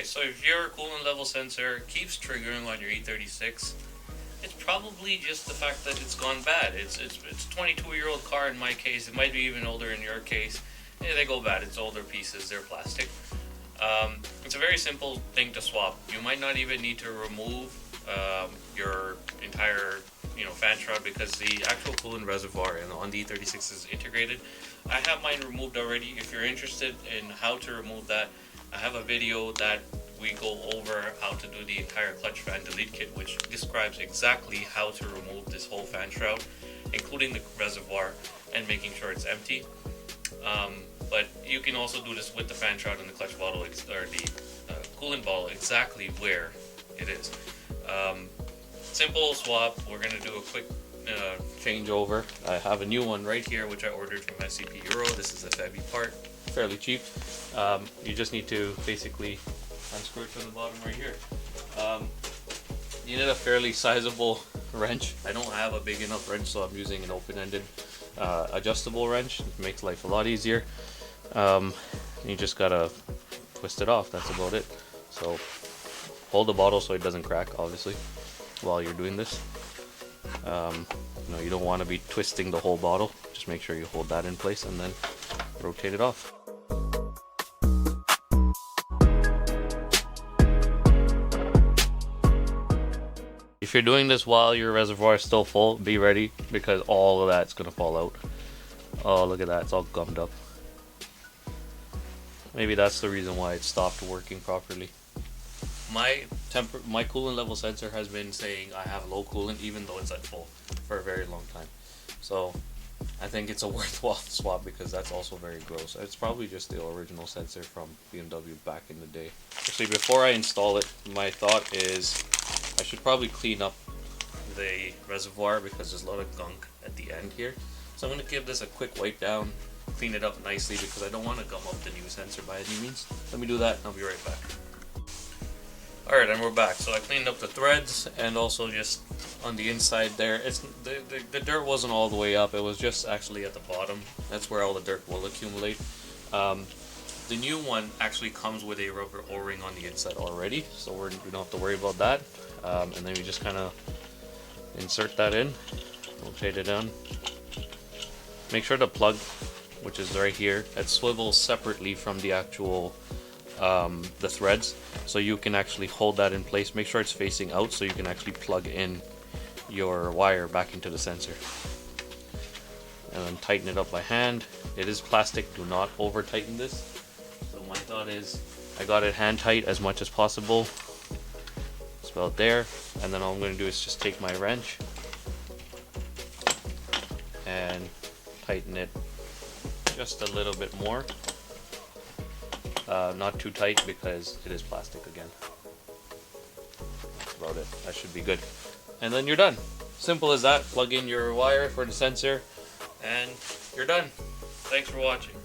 Okay, so if your coolant level sensor keeps triggering on your E36, it's probably just the fact that it's gone bad. It's 22-year-old car in my case. It might be even older in your case. Yeah, they go bad. It's older pieces. They're plastic. It's a very simple thing to swap. You might not even need to remove your entire fan shroud, because the actual coolant reservoir on the E36 is integrated. I have mine removed already. If you're interested in how to remove that, I have a video that we go over how to do the entire clutch fan delete kit, which describes exactly how to remove this whole fan shroud, including the reservoir and making sure it's empty. But you can also do this with the fan shroud and the clutch bottle, or the coolant bottle, exactly where it is. Simple swap. We're going to do a quick changeover. I have a new one right here, which I ordered from SCP Euro. This is a Febby part, fairly cheap. You just need to basically unscrew it from the bottom right here. You need a fairly sizable wrench. I don't have a big enough wrench, so I'm using an open-ended adjustable wrench. It makes life a lot easier. You just gotta twist it off. That's about it. So hold the bottle so it doesn't crack, obviously, while you're doing this. You don't want to be twisting the whole bottle. Just make sure you hold that in place and then rotate it off. If you're doing this while your reservoir is still full, be ready, because all of that's going to fall out. Oh, look at that. It's all gummed up. Maybe that's the reason why it stopped working properly. My coolant level sensor has been saying I have low coolant even though it's at full for a very long time. So I think it's a worthwhile swap, because that's also very gross. It's probably just the original sensor from BMW back in the day. Actually, before I install it, my thought is I should probably clean up the reservoir, because there's a lot of gunk at the end here. So I'm going to give this a quick wipe down, clean it up nicely, because I don't want to gum up the new sensor by any means. Let me do that and I'll be right back. Alright, and we're back. So I cleaned up the threads, and also just on the inside there, the dirt wasn't all the way up, it was just actually at the bottom. That's where all the dirt will accumulate. The new one actually comes with a rubber O-ring on the inside already, so we don't have to worry about that. And then we just kind of insert that in, rotate it down. Make sure the plug, which is right here, it swivels separately from the actual the threads, so you can actually hold that in place. Make sure it's facing out so you can actually plug in your wire back into the sensor, and then tighten it up by hand. It is plastic, do not over tighten this. So my thought is I got it hand tight as much as possible. It's about there, and then all I'm going to do is just take my wrench and tighten it just a little bit more. Not too tight, because it is plastic again. That's about it. That should be good. And then you're done. Simple as that. Plug in your wire for the sensor and you're done. Thanks for watching.